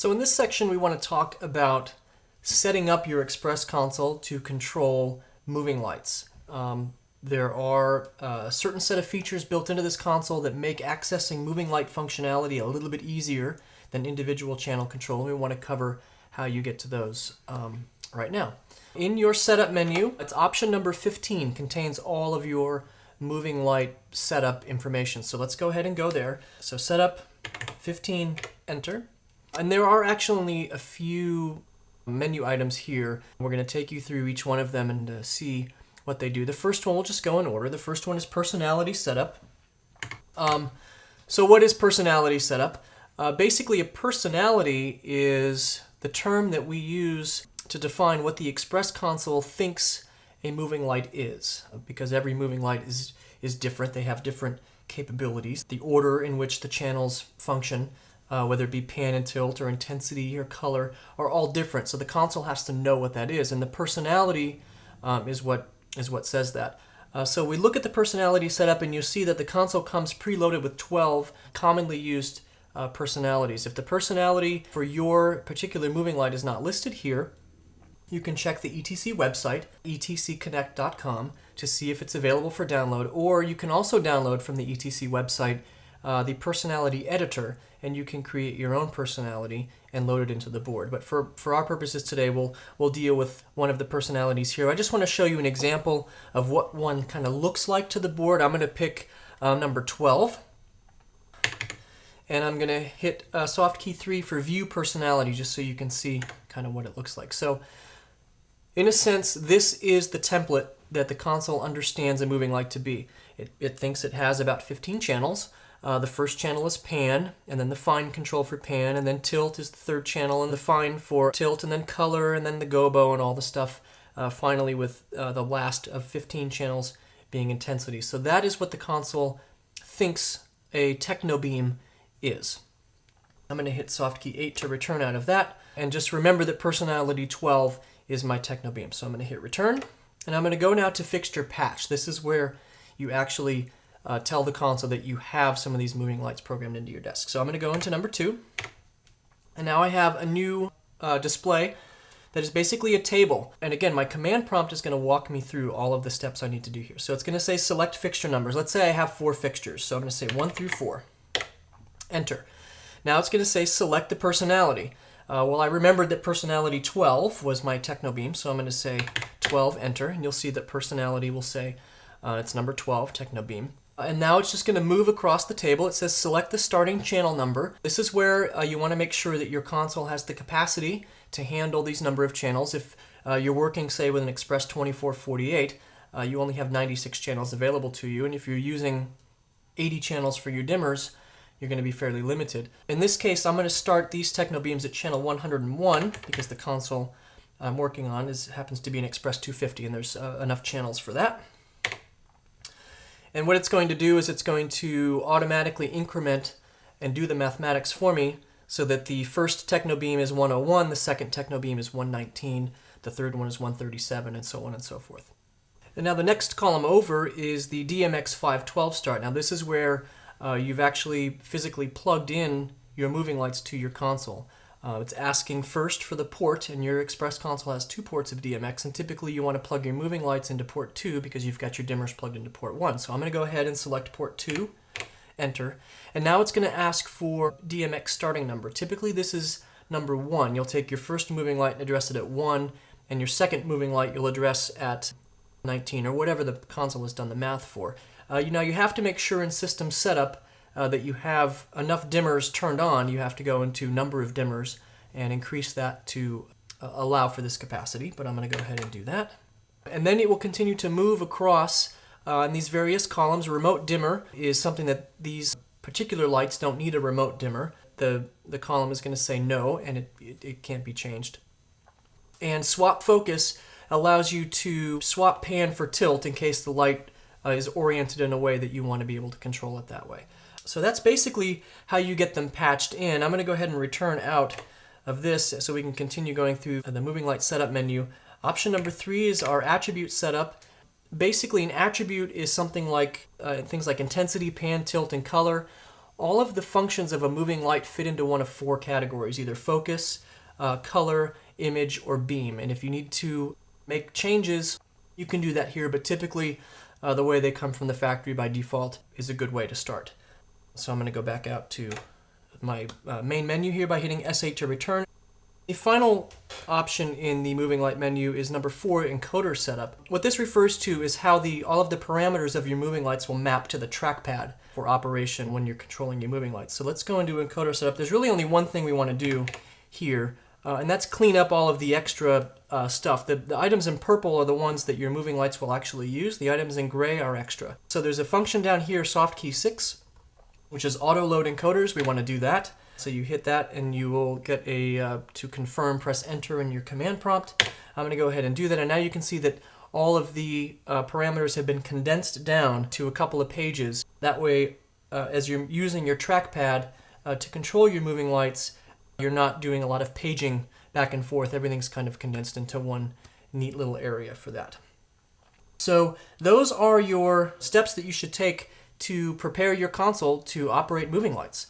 So in this section, we want to talk about setting up your Express console to control moving lights. There are a certain set of features built into this console that make accessing moving light functionality a little bit easier than individual channel control. We want to cover how you get to those right now. In your setup menu, it's option number 15 contains all of your moving light setup information. So let's go ahead and go there. So setup 15, enter. And there are actually a few menu items here. We're going to take you through each one of them and see what they do. The first one, we'll just go in order. The first one is personality setup. So what is personality setup? Basically, a personality is the term that we use to define what the Express console thinks a moving light is, because every moving light is different. They have different capabilities. The order in which the channels function, whether it be pan and tilt or intensity or color, are all different. So the console has to know what that is, and the personality is what says that. So we look at the personality setup, and you'll see that the console comes preloaded with 12 commonly used personalities. If the personality for your particular moving light is not listed here, you can check the ETC website, etcconnect.com, to see if it's available for download, or you can also download from the ETC website the personality editor, and you can create your own personality and load it into the board. But for our purposes today, we'll deal with one of the personalities here. I just want to show you an example of what one kind of looks like to the board. I'm going to pick number 12, and I'm going to hit soft key 3 for view personality, just so you can see kind of what it looks like. So in a sense, this is the template that the console understands a moving light to be. It thinks it has about 15 channels. The first channel is pan, and then the fine control for pan, and then tilt is the third channel, and the fine for tilt, and then color, and then the gobo, and all the stuff, finally with the last of 15 channels being intensity. So that is what the console thinks a techno beam is. I'm going to hit soft key 8 to return out of that, and just remember that personality 12 is my techno beam. So I'm going to hit return, and I'm going to go now to Fixture Patch. This is where you actually tell the console that you have some of these moving lights programmed into your desk. So I'm going to go into number 2, and now I have a new display that is basically a table. And again, my command prompt is going to walk me through all of the steps I need to do here. So it's going to say select fixture numbers. Let's say I have 4 fixtures. So I'm going to say 1 through 4. Enter. Now it's going to say select the personality. Well, I remembered that personality 12 was my techno beam, so I'm going to say 12, enter, and you'll see that personality will say it's number 12, techno beam. And now it's just going to move across the table. It says select the starting channel number. This is where you want to make sure that your console has the capacity to handle these number of channels. If you're working, say, with an Express 2448, you only have 96 channels available to you, and if you're using 80 channels for your dimmers, you're going to be fairly limited. In this case, I'm going to start these techno beams at channel 101 because the console I'm working on happens to be an Express 250, and there's enough channels for that. And what it's going to do is it's going to automatically increment and do the mathematics for me so that the first techno beam is 101, the second techno beam is 119, the third one is 137, and so on and so forth. And now the next column over is the DMX 512 start. Now this is where you've actually physically plugged in your moving lights to your console. It's asking first for the port, and your Express console has 2 ports of DMX, and typically you want to plug your moving lights into port 2 because you've got your dimmers plugged into port 1. So I'm going to go ahead and select port 2, enter, and now it's going to ask for DMX starting number. Typically this is number 1. You'll take your first moving light and address it at 1, and your second moving light you'll address at 19, or whatever the console has done the math for. Now you have to make sure in system setup that you have enough dimmers turned on. You have to go into number of dimmers and increase that to allow for this capacity, but I'm going to go ahead and do that. And then it will continue to move across in these various columns. Remote dimmer is something that these particular lights don't need a remote dimmer. The column is going to say no, and it can't be changed. And swap focus allows you to swap pan for tilt in case the light is oriented in a way that you want to be able to control it that way. So that's basically how you get them patched in. I'm going to go ahead and return out of this so we can continue going through the moving light setup menu. Option number 3 is our attribute setup. Basically, an attribute is something like things like intensity, pan, tilt, and color. all of the functions of a moving light fit into one of four categories, either focus, color, image, or beam. And if you need to make changes, you can do that here, but typically the way they come from the factory by default is a good way to start. So I'm going to go back out to my main menu here by hitting S8 to return. The final option in the moving light menu is number 4, Encoder Setup. What this refers to is how all of the parameters of your moving lights will map to the trackpad for operation when you're controlling your moving lights. So let's go into Encoder Setup. There's really only one thing we want to do here, and that's clean up all of the extra stuff. The items in purple are the ones that your moving lights will actually use. The items in gray are extra. So there's a function down here, soft key 6, which is Autoload Encoders. We want to do that. So you hit that and you will get to confirm, press enter in your command prompt. I'm going to go ahead and do that, and now you can see that all of the parameters have been condensed down to a couple of pages. That way, as you're using your trackpad to control your moving lights, you're not doing a lot of paging back and forth. Everything's kind of condensed into one neat little area for that. So those are your steps that you should take to prepare your console to operate moving lights.